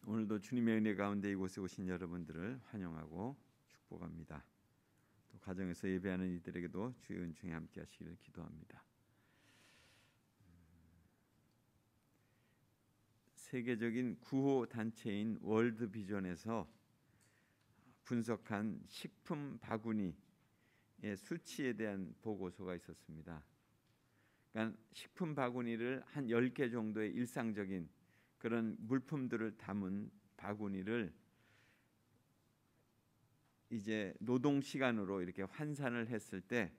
오늘도 주님의 은혜 가운데 이곳에 오신 여러분들을 환영하고 축복합니다. 또 가정에서 예배하는 이들에게도 주의 은총에 함께 하시기를 기도합니다. 세계적인 구호 단체인 월드 비전에서 분석한 식품 바구니의 수치에 대한 보고서가 있었습니다. 그러니까 식품 바구니를 한 10개 정도의 일상적인 그런 물품들을 담은 바구니를 이제 노동 시간으로 이렇게 환산을 했을 때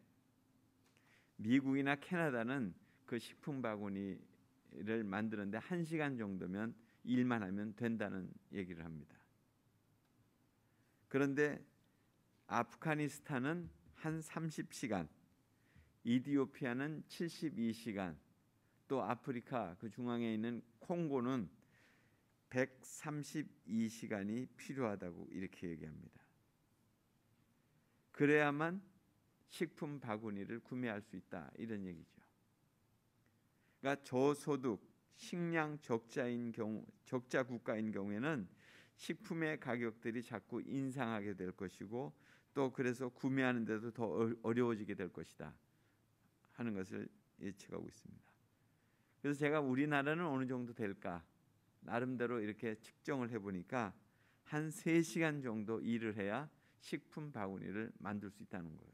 미국이나 캐나다는 그 식품 바구니를 만드는데 1시간 정도면 일만 하면 된다는 얘기를 합니다. 그런데 아프가니스탄은 한 30시간, 이디오피아는 72시간, 또 아프리카 그 중앙에 있는 콩고는 132시간이 필요하다고 이렇게 얘기합니다. 그래야만 식품 바구니를 구매할 수 있다 이런 얘기죠. 그러니까 저소득, 식량 적자인 경우, 적자 국가인 경우에는 식품의 가격들이 자꾸 인상하게 될 것이고 또 그래서 구매하는 데도 더 어려워지게 될 것이다 하는 것을 예측하고 있습니다. 그래서 제가 우리나라는 어느 정도 될까 나름대로 이렇게 측정을 해보니까 한 3시간 정도 일을 해야 식품 바구니를 만들 수 있다는 거예요.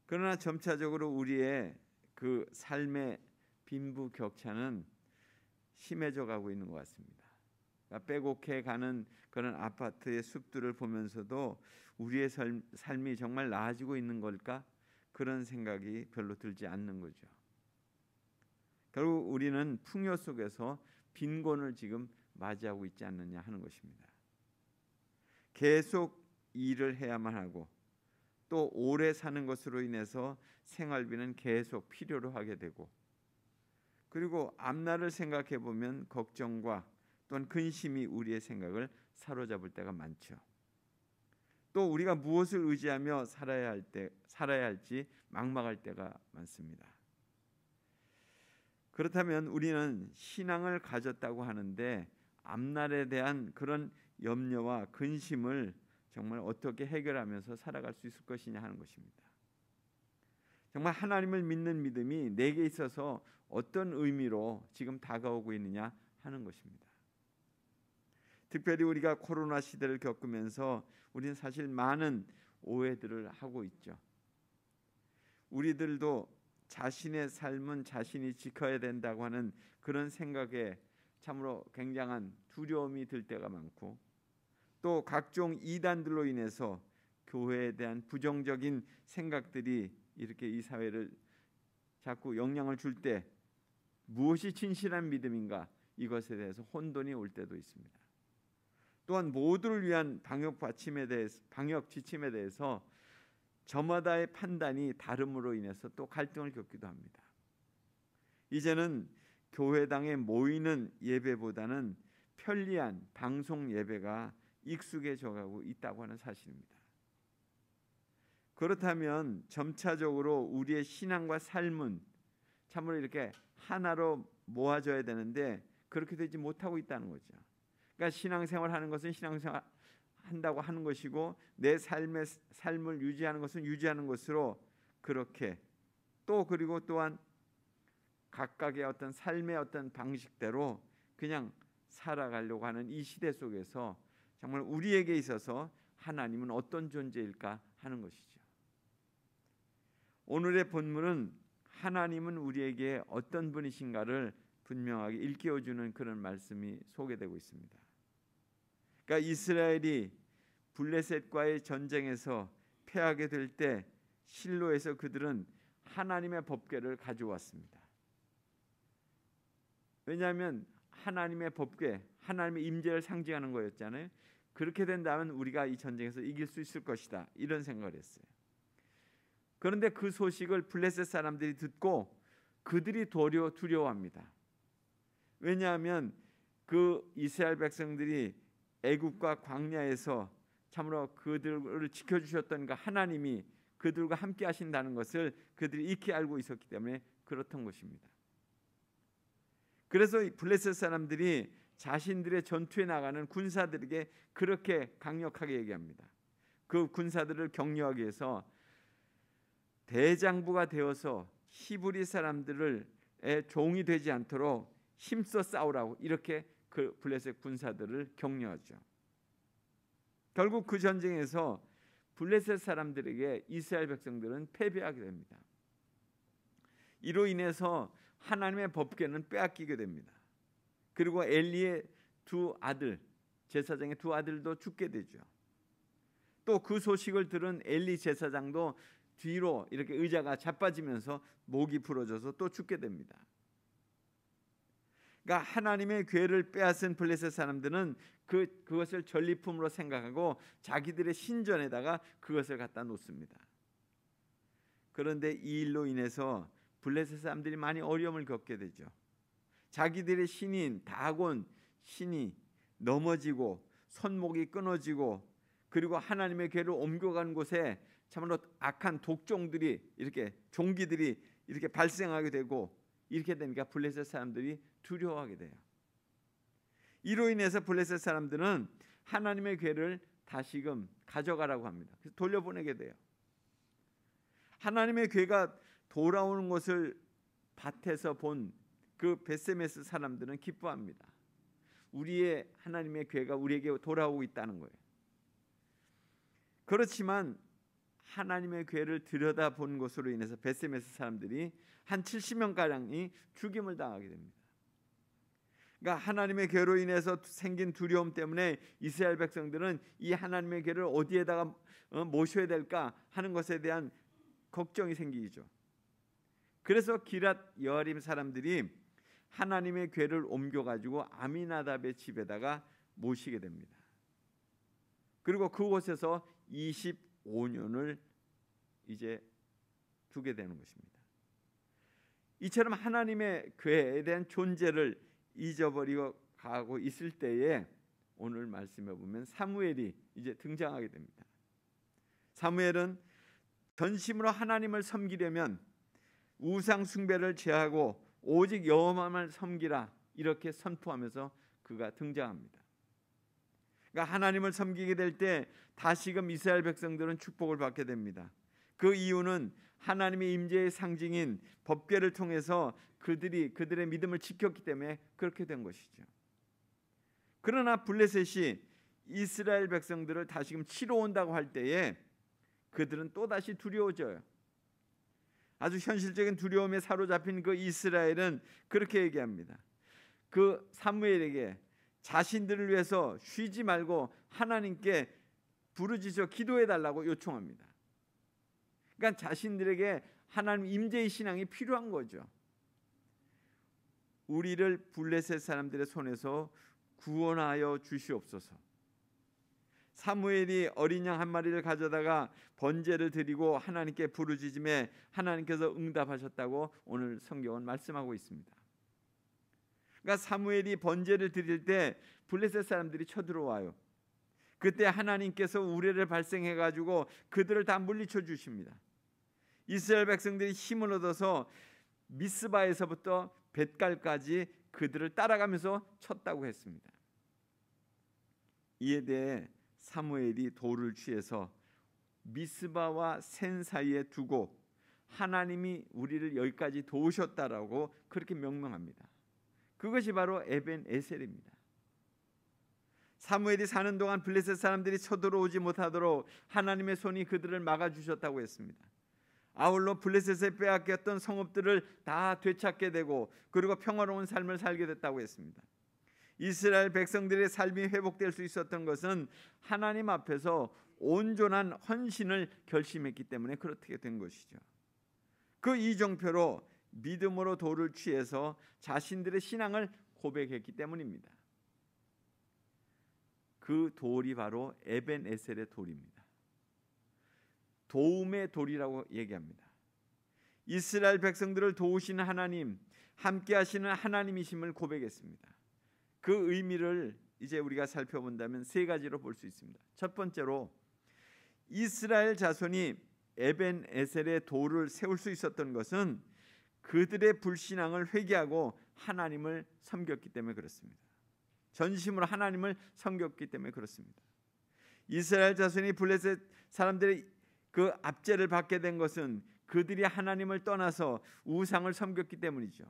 그러나 점차적으로 우리의 그 삶의 빈부격차는 심해져 가고 있는 것 같습니다. 그러니까 빼곡해 가는 그런 아파트의 숲들을 보면서도 우리의 삶이 정말 나아지고 있는 걸까? 그런 생각이 별로 들지 않는 거죠. 결국 우리는 풍요 속에서 빈곤을 지금 맞이하고 있지 않느냐 하는 것입니다. 계속 일을 해야만 하고 또 오래 사는 것으로 인해서 생활비는 계속 필요로 하게 되고 그리고 앞날을 생각해 보면 걱정과 또한 근심이 우리의 생각을 사로잡을 때가 많죠. 또 우리가 무엇을 의지하며 살아야 할지 막막할 때가 많습니다. 그렇다면 우리는 신앙을 가졌다고 하는데 앞날에 대한 그런 염려와 근심을 정말 어떻게 해결하면서 살아갈 수 있을 것이냐 하는 것입니다. 정말 하나님을 믿는 믿음이 내게 있어서 어떤 의미로 지금 다가오고 있느냐 하는 것입니다. 특별히 우리가 코로나 시대를 겪으면서 우리는 사실 많은 오해들을 하고 있죠. 우리들도 자신의 삶은 자신이 지켜야 된다고 하는 그런 생각에 참으로 굉장한 두려움이 들 때가 많고 또 각종 이단들로 인해서 교회에 대한 부정적인 생각들이 이렇게 이 사회를 자꾸 영향을 줄 때 무엇이 진실한 믿음인가 이것에 대해서 혼돈이 올 때도 있습니다. 또한 모두를 위한 방역 지침에 대해서 저마다의 판단이 다름으로 인해서 또 갈등을 겪기도 합니다. 이제는 교회당에 모이는 예배보다는 편리한 방송 예배가 익숙해져 가고 있다고 하는 사실입니다. 그렇다면 점차적으로 우리의 신앙과 삶은 참으로 이렇게 하나로 모아져야 되는데 그렇게 되지 못하고 있다는 거죠. 그러니까 신앙생활 하는 것은 신앙생활 한다고 하는 것이고 내 삶을 유지하는 것은 유지하는 것으로 그렇게 또 그리고 또한 각각의 어떤 삶의 어떤 방식대로 그냥 살아가려고 하는 이 시대 속에서 정말 우리에게 있어서 하나님은 어떤 존재일까 하는 것이죠. 오늘의 본문은 하나님은 우리에게 어떤 분이신가를 분명하게 일깨워주는 그런 말씀이 소개되고 있습니다. 그러니까 이스라엘이 블레셋과의 전쟁에서 패하게 될 때 실로에서 그들은 하나님의 법궤를 가져왔습니다. 왜냐하면 하나님의 법궤, 하나님의 임재를 상징하는 거였잖아요. 그렇게 된다면 우리가 이 전쟁에서 이길 수 있을 것이다 이런 생각을 했어요. 그런데 그 소식을 블레셋 사람들이 듣고 그들이 도리어 두려워합니다. 왜냐하면 그 이스라엘 백성들이 애굽과 광야에서 참으로 그들을 지켜주셨던 그 하나님이 그들과 함께 하신다는 것을 그들이 익히 알고 있었기 때문에 그렇던 것입니다. 그래서 블레셋 사람들이 자신들의 전투에 나가는 군사들에게 그렇게 강력하게 얘기합니다. 그 군사들을 격려하기 위해서 대장부가 되어서 히브리 사람들의 종이 되지 않도록 힘써 싸우라고 이렇게 그 블레셋 군사들을 격려하죠. 결국 그 전쟁에서 블레셋 사람들에게 이스라엘 백성들은 패배하게 됩니다. 이로 인해서 하나님의 법궤는 빼앗기게 됩니다. 그리고 엘리의 두 아들, 제사장의 두 아들도 죽게 되죠. 또 그 소식을 들은 엘리 제사장도 뒤로 이렇게 의자가 자빠지면서 목이 부러져서 또 죽게 됩니다. 그러니까 하나님의 궤를 빼앗은 블레셋 사람들은 그것을 전리품으로 생각하고 자기들의 신전에다가 그것을 갖다 놓습니다. 그런데 이 일로 인해서 블레셋 사람들이 많이 어려움을 겪게 되죠. 자기들의 신인 다곤 신이 넘어지고 손목이 끊어지고 그리고 하나님의 궤를 옮겨간 곳에 참으로 악한 독종들이 이렇게 종기들이 이렇게 발생하게 되고 이렇게 되니까 블레셋 사람들이 두려워하게 돼요. 이로 인해서 블레셋 사람들은 하나님의 궤를 다시금 가져가라고 합니다. 그래서 돌려보내게 돼요. 하나님의 궤가 돌아오는 것을 밭에서 본 그 베세메스 사람들은 기뻐합니다. 우리의 하나님의 궤가 우리에게 돌아오고 있다는 거예요. 그렇지만 하나님의 궤를 들여다본 것으로 인해서 베세메스 사람들이 한 70명가량이 죽임을 당하게 됩니다. 그러니까 하나님의 궤로 인해서 생긴 두려움 때문에 이스라엘 백성들은 이 하나님의 궤를 어디에다가 모셔야 될까 하는 것에 대한 걱정이 생기죠. 그래서 기랏 여아림 사람들이 하나님의 궤를 옮겨가지고 아미나답의 집에다가 모시게 됩니다. 그리고 그곳에서 25년을 이제 두게 되는 것입니다. 이처럼 하나님의 궤에 대한 존재를 잊어버리고 가고 있을 때에 오늘 말씀에 보면 사무엘이 이제 등장하게 됩니다. 사무엘은 전심으로 하나님을 섬기려면 우상 숭배를 제하고 오직 여호와만 섬기라 이렇게 선포하면서 그가 등장합니다. 그러니까 하나님을 섬기게 될 때 다시금 이스라엘 백성들은 축복을 받게 됩니다. 그 이유는 하나님의 임재의 상징인 법궤를 통해서 그들의 믿음을 지켰기 때문에 그렇게 된 것이죠. 그러나 블레셋이 이스라엘 백성들을 다시금 치러 온다고 할 때에 그들은 또다시 두려워져요. 아주 현실적인 두려움에 사로잡힌 그 이스라엘은 그렇게 얘기합니다. 그 사무엘에게 자신들을 위해서 쉬지 말고 하나님께 부르짖어 기도해 달라고 요청합니다. 그러니까 자신들에게 하나님 임재의 신앙이 필요한 거죠. 우리를 블레셋 사람들의 손에서 구원하여 주시옵소서. 사무엘이 어린 양 한 마리를 가져다가 번제를 드리고 하나님께 부르짖음에 하나님께서 응답하셨다고 오늘 성경은 말씀하고 있습니다. 그러니까 사무엘이 번제를 드릴 때 블레셋 사람들이 쳐들어와요. 그때 하나님께서 우레를 발생해 가지고 그들을 다 물리쳐 주십니다. 이스라엘 백성들이 힘을 얻어서 미스바에서부터 벳갈까지 그들을 따라가면서 쳤다고 했습니다. 이에 대해 사무엘이 돌을 취해서 미스바와 센 사이에 두고 하나님이 우리를 여기까지 도우셨다라고 그렇게 명명합니다. 그것이 바로 에벤 에셀입니다. 사무엘이 사는 동안 블레셋 사람들이 쳐들어오지 못하도록 하나님의 손이 그들을 막아주셨다고 했습니다. 아울러 블레셋에 빼앗겼던 성읍들을 다 되찾게 되고 그리고 평화로운 삶을 살게 됐다고 했습니다. 이스라엘 백성들의 삶이 회복될 수 있었던 것은 하나님 앞에서 온전한 헌신을 결심했기 때문에 그렇게 된 것이죠. 그 이정표로 믿음으로 돌을 취해서 자신들의 신앙을 고백했기 때문입니다. 그 돌이 바로 에벤 에셀의 돌입니다. 도움의 돌이라고 얘기합니다. 이스라엘 백성들을 도우시는 하나님, 함께 하시는 하나님이심을 고백했습니다. 그 의미를 이제 우리가 살펴본다면 세 가지로 볼 수 있습니다. 첫 번째로 이스라엘 자손이 에벤 에셀의 돌을 세울 수 있었던 것은 그들의 불신앙을 회개하고 하나님을 섬겼기 때문에 그렇습니다. 전심으로 하나님을 섬겼기 때문에 그렇습니다. 이스라엘 자손이 블레셋 사람들의 그 압제를 받게 된 것은 그들이 하나님을 떠나서 우상을 섬겼기 때문이죠.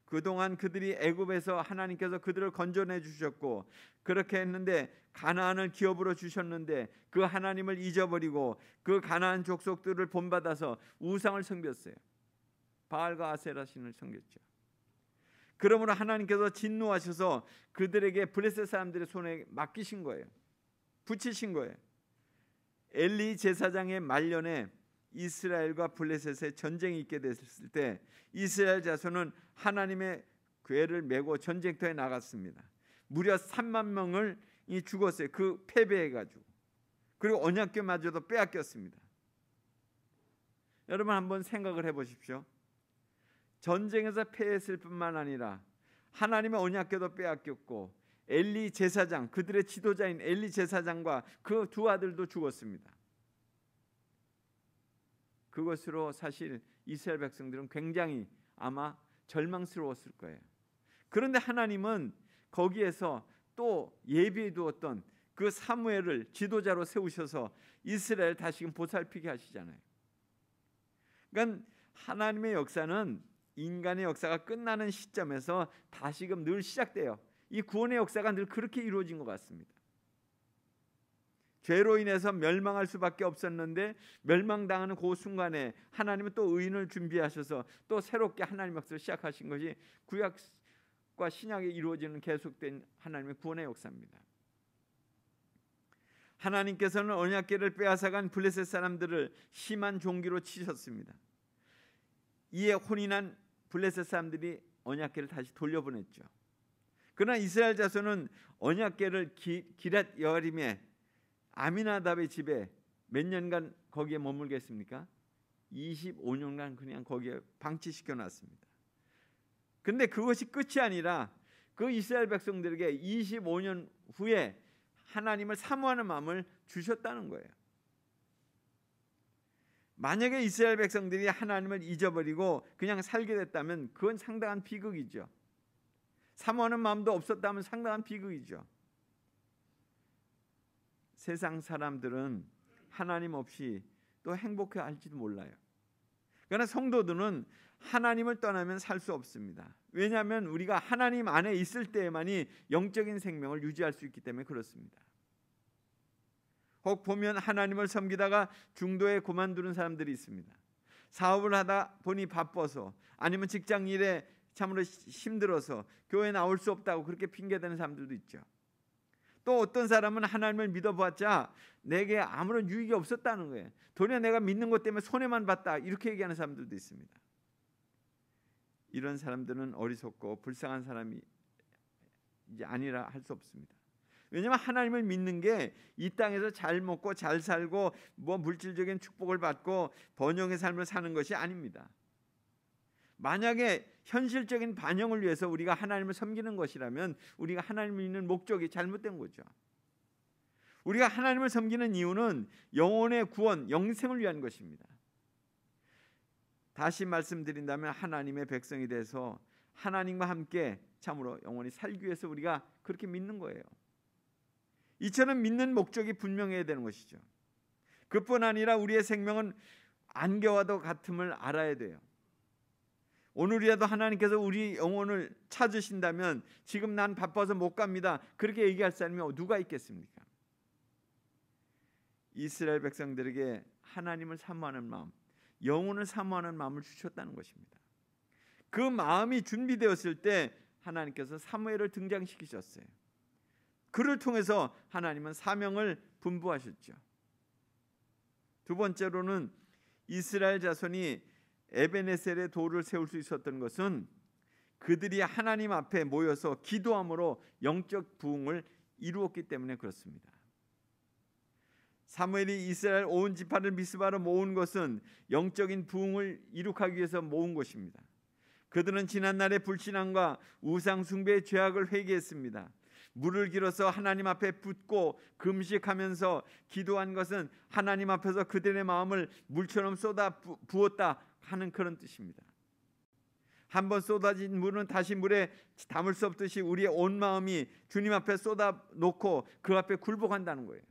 그동안 그들이 애굽에서 하나님께서 그들을 건져내 주셨고 그렇게 했는데 가나안을 기업으로 주셨는데 그 하나님을 잊어버리고 그 가나안 족속들을 본받아서 우상을 섬겼어요. 바알과 아세라 신을 섬겼죠. 그러므로 하나님께서 진노하셔서 그들에게 블레셋 사람들의 손에 맡기신 거예요. 붙이신 거예요. 엘리 제사장의 말년에 이스라엘과 블레셋의 전쟁이 있게 됐을 때 이스라엘 자손은 하나님의 궤를 메고 전쟁터에 나갔습니다. 무려 3만 명을 죽었어요. 그 패배해가지고. 그리고 언약궤마저도 빼앗겼습니다. 여러분 한번 생각을 해보십시오. 전쟁에서 패했을 뿐만 아니라 하나님의 언약궤도 빼앗겼고 엘리 제사장, 그들의 지도자인 엘리 제사장과 그 두 아들도 죽었습니다. 그것으로 사실 이스라엘 백성들은 굉장히 아마 절망스러웠을 거예요. 그런데 하나님은 거기에서 또 예비해 두었던 그 사무엘을 지도자로 세우셔서 이스라엘 다시금 보살피게 하시잖아요. 그러니까 하나님의 역사는 인간의 역사가 끝나는 시점에서 다시금 늘 시작돼요. 이 구원의 역사가 늘 그렇게 이루어진 것 같습니다. 죄로 인해서 멸망할 수밖에 없었는데 멸망당하는 그 순간에 하나님은 또 의인을 준비하셔서 또 새롭게 하나님의 역사를 시작하신 것이 구약과 신약에 이루어지는 계속된 하나님의 구원의 역사입니다. 하나님께서는 언약궤를 빼앗아간 블레셋 사람들을 심한 종기로 치셨습니다. 이에 혼인한 블레셋 사람들이 언약궤를 다시 돌려보냈죠. 그러나 이스라엘 자손은 언약궤를 기럇 여아림에 아미나답의 집에 몇 년간 거기에 머물겠습니까? 25년간 그냥 거기에 방치시켜 놨습니다. 근데 그것이 끝이 아니라 그 이스라엘 백성들에게 25년 후에 하나님을 사모하는 마음을 주셨다는 거예요. 만약에 이스라엘 백성들이 하나님을 잊어버리고 그냥 살게 됐다면 그건 상당한 비극이죠. 사모하는 마음도 없었다면 상당한 비극이죠. 세상 사람들은 하나님 없이 또 행복해 할지도 몰라요. 그러나 성도들은 하나님을 떠나면 살 수 없습니다. 왜냐하면 우리가 하나님 안에 있을 때에만이 영적인 생명을 유지할 수 있기 때문에 그렇습니다. 혹 보면 하나님을 섬기다가 중도에 그만두는 사람들이 있습니다. 사업을 하다 보니 바빠서 아니면 직장 일에 참으로 힘들어서 교회에 나올 수 없다고 그렇게 핑계대는 사람들도 있죠. 또 어떤 사람은 하나님을 믿어봤자 내게 아무런 유익이 없었다는 거예요. 도리어 내가 믿는 것 때문에 손해만 봤다 이렇게 얘기하는 사람들도 있습니다. 이런 사람들은 어리석고 불쌍한 사람이 이제 아니라 할 수 없습니다. 왜냐하면 하나님을 믿는 게 이 땅에서 잘 먹고 잘 살고 뭐 물질적인 축복을 받고 번영의 삶을 사는 것이 아닙니다. 만약에 현실적인 반영을 위해서 우리가 하나님을 섬기는 것이라면 우리가 하나님을 믿는 목적이 잘못된 거죠. 우리가 하나님을 섬기는 이유는 영혼의 구원, 영생을 위한 것입니다. 다시 말씀드린다면 하나님의 백성이 돼서 하나님과 함께 참으로 영원히 살기 위해서 우리가 그렇게 믿는 거예요. 이처럼 믿는 목적이 분명해야 되는 것이죠. 그뿐 아니라 우리의 생명은 안개와도 같음을 알아야 돼요. 오늘이라도 하나님께서 우리 영혼을 찾으신다면 지금 난 바빠서 못 갑니다. 그렇게 얘기할 사람이 누가 있겠습니까? 이스라엘 백성들에게 하나님을 사모하는 마음, 영혼을 사모하는 마음을 주셨다는 것입니다. 그 마음이 준비되었을 때 하나님께서 사무엘을 등장시키셨어요. 그를 통해서 하나님은 사명을 분부하셨죠. 두 번째로는 이스라엘 자손이 에베네셀의 돌을 세울 수 있었던 것은 그들이 하나님 앞에 모여서 기도함으로 영적 부흥을 이루었기 때문에 그렇습니다. 사무엘이 이스라엘 온 지파를 미스바로 모은 것은 영적인 부흥을 이룩하기 위해서 모은 것입니다. 그들은 지난날의 불신앙과 우상 숭배의 죄악을 회개했습니다. 물을 길어서 하나님 앞에 붓고 금식하면서 기도한 것은 하나님 앞에서 그들의 마음을 물처럼 쏟아 부었다 하는 그런 뜻입니다. 한번 쏟아진 물은 다시 물에 담을 수 없듯이 우리의 온 마음이 주님 앞에 쏟아 놓고 그 앞에 굴복한다는 거예요.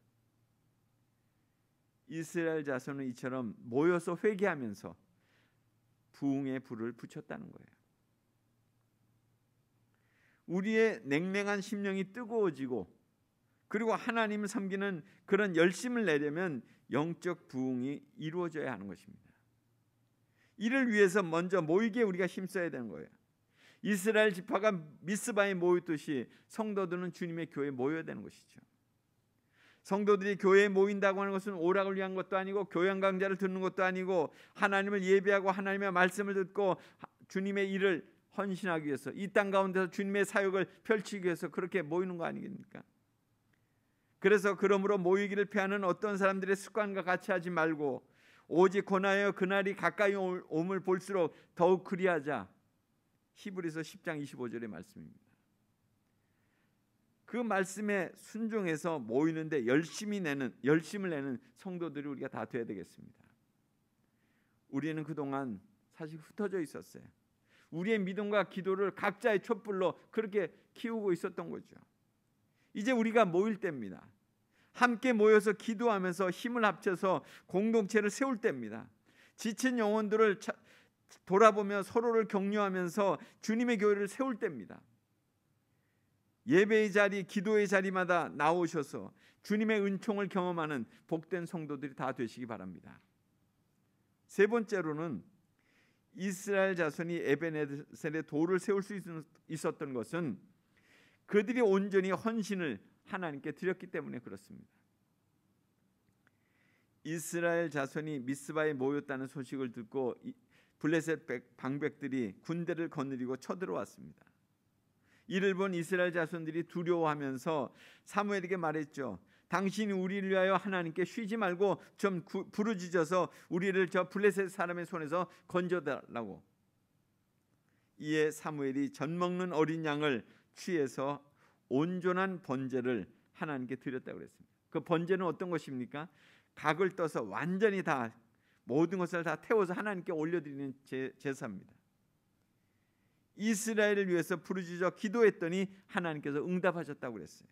이스라엘 자손은 이처럼 모여서 회개하면서 부흥의 불을 붙였다는 거예요. 우리의 냉랭한 심령이 뜨거워지고 그리고 하나님을 섬기는 그런 열심을 내려면 영적 부흥이 이루어져야 하는 것입니다. 이를 위해서 먼저 모이기에 우리가 힘써야 되는 거예요. 이스라엘 지파가 미스바에 모였듯이 성도들은 주님의 교회에 모여야 되는 것이죠. 성도들이 교회에 모인다고 하는 것은 오락을 위한 것도 아니고 교양 강좌를 듣는 것도 아니고 하나님을 예배하고 하나님의 말씀을 듣고 주님의 일을 헌신하기 위해서 이 땅 가운데서 주님의 사역을 펼치기 위해서 그렇게 모이는 거 아니겠습니까? 그래서 그러므로 모이기를 피하는 어떤 사람들의 습관과 같이 하지 말고 오직 권하여 그날이 가까이 옴을 볼수록 더욱 그리하자. 히브리서 10장 25절의 말씀입니다. 그 말씀에 순종해서 모이는데 열심을 내는 성도들이 우리가 다 돼야 되겠습니다. 우리는 그동안 사실 흩어져 있었어요. 우리의 믿음과 기도를 각자의 촛불로 그렇게 키우고 있었던 거죠. 이제 우리가 모일 때입니다. 함께 모여서 기도하면서 힘을 합쳐서 공동체를 세울 때입니다. 지친 영혼들을 돌아보며 서로를 격려하면서 주님의 교회를 세울 때입니다. 예배의 자리, 기도의 자리마다 나오셔서 주님의 은총을 경험하는 복된 성도들이 다 되시기 바랍니다. 세 번째로는 이스라엘 자손이 에베네셀의 돌을 세울 수 있었던 것은 그들이 온전히 헌신을 하나님께 드렸기 때문에 그렇습니다. 이스라엘 자손이 미스바에 모였다는 소식을 듣고 블레셋 방백들이 군대를 거느리고 쳐들어왔습니다. 이를 본 이스라엘 자손들이 두려워하면서 사무엘에게 말했죠. 당신이 우리를 위하여 하나님께 쉬지 말고 좀 부르짖어서 우리를 저 블레셋 사람의 손에서 건져달라고. 이에 사무엘이 젖 먹는 어린 양을 취해서 온전한 번제를 하나님께 드렸다고 그랬습니다. 그 번제는 어떤 것입니까? 각을 떠서 완전히 다 모든 것을 다 태워서 하나님께 올려드리는 제사입니다. 이스라엘을 위해서 부르짖어 기도했더니 하나님께서 응답하셨다고 그랬어요.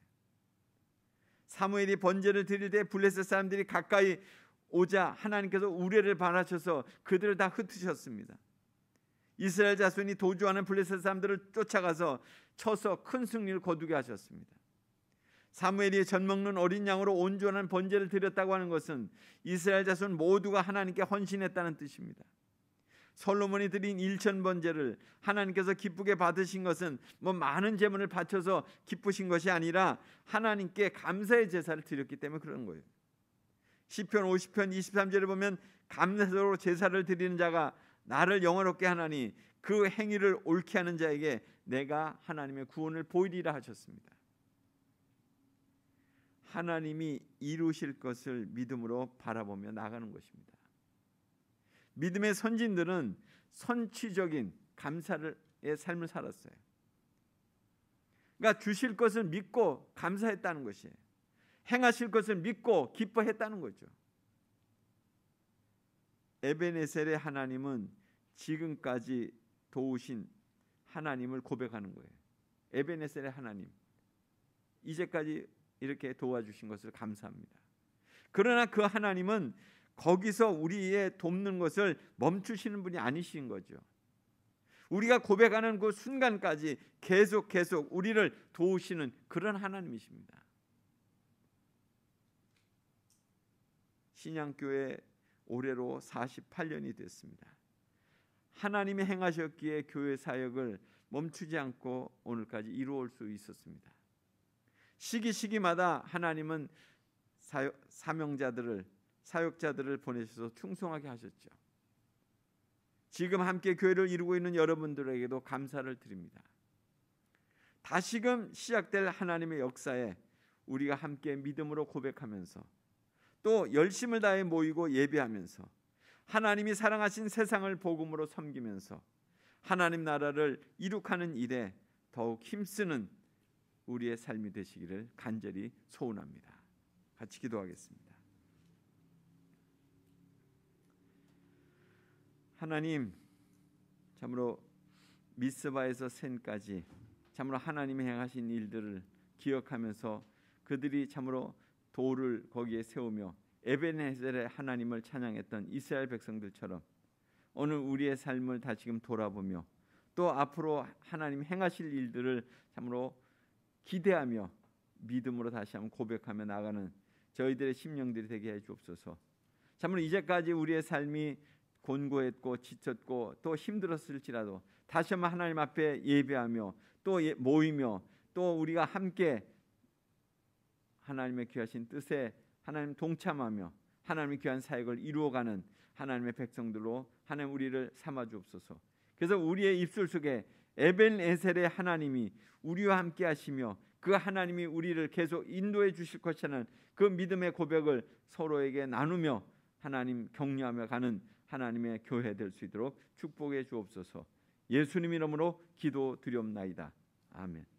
사무엘이 번제를 드릴 때 블레셋 사람들이 가까이 오자 하나님께서 우레를 발하셔서 그들을 다 흩으셨습니다. 이스라엘 자손이 도주하는 블레셋 사람들을 쫓아가서 쳐서 큰 승리를 거두게 하셨습니다. 사무엘이 젖 먹는 어린 양으로 온전한 번제를 드렸다고 하는 것은 이스라엘 자손 모두가 하나님께 헌신했다는 뜻입니다. 솔로몬이 드린 일천 번제를 하나님께서 기쁘게 받으신 것은 많은 제물을 바쳐서 기쁘신 것이 아니라 하나님께 감사의 제사를 드렸기 때문에 그런 거예요. 시편 50편 23절에 보면 감사로 제사를 드리는 자가 나를 영화롭게 하나니 그 행위를 옳게 하는 자에게 내가 하나님의 구원을 보이리라 하셨습니다. 하나님이 이루실 것을 믿음으로 바라보며 나가는 것입니다. 믿음의 선진들은 선취적인 감사의 삶을 살았어요. 그러니까 주실 것을 믿고 감사했다는 것이에요. 행하실 것을 믿고 기뻐했다는 거죠. 에베네셀의 하나님은 지금까지 도우신 하나님을 고백하는 거예요. 에베네셀의 하나님, 이제까지 이렇게 도와주신 것을 감사합니다. 그러나 그 하나님은 거기서 우리의 돕는 것을 멈추시는 분이 아니신 거죠. 우리가 고백하는 그 순간까지 계속 우리를 도우시는 그런 하나님이십니다. 신양교회 올해로 48년이 됐습니다. 하나님이 행하셨기에 교회 사역을 멈추지 않고 오늘까지 이루어올 수 있었습니다. 시기마다 하나님은 사역자들을 보내셔서 충성하게 하셨죠. 지금 함께 교회를 이루고 있는 여러분들에게도 감사를 드립니다. 다시금 시작될 하나님의 역사에 우리가 함께 믿음으로 고백하면서 또 열심을 다해 모이고 예배하면서 하나님이 사랑하신 세상을 복음으로 섬기면서 하나님 나라를 이룩하는 일에 더욱 힘쓰는 우리의 삶이 되시기를 간절히 소원합니다. 같이 기도하겠습니다. 하나님, 참으로 미스바에서 센까지 참으로 하나님이 행하신 일들을 기억하면서 그들이 참으로 돌을 거기에 세우며 에벤에셀의 하나님을 찬양했던 이스라엘 백성들처럼 오늘 우리의 삶을 다시금 돌아보며 또 앞으로 하나님 행하실 일들을 참으로 기대하며 믿음으로 다시 한번 고백하며 나가는 저희들의 심령들이 되게 해 주옵소서. 참으로 이제까지 우리의 삶이 곤고했고 지쳤고 또 힘들었을지라도 다시 한번 하나님 앞에 예배하며 또 모이며 또 우리가 함께 하나님의 귀하신 뜻에 하나님 동참하며 하나님의 귀한 사역을 이루어가는 하나님의 백성들로 하나님 우리를 삼아 주옵소서. 그래서 우리의 입술 속에 에벤에셀의 하나님이 우리와 함께 하시며 그 하나님이 우리를 계속 인도해 주실 것이라는 그 믿음의 고백을 서로에게 나누며 하나님 격려하며 가는 하나님의 교회 될 수 있도록 축복해 주옵소서. 예수님 이름으로 기도드리옵나이다. 아멘.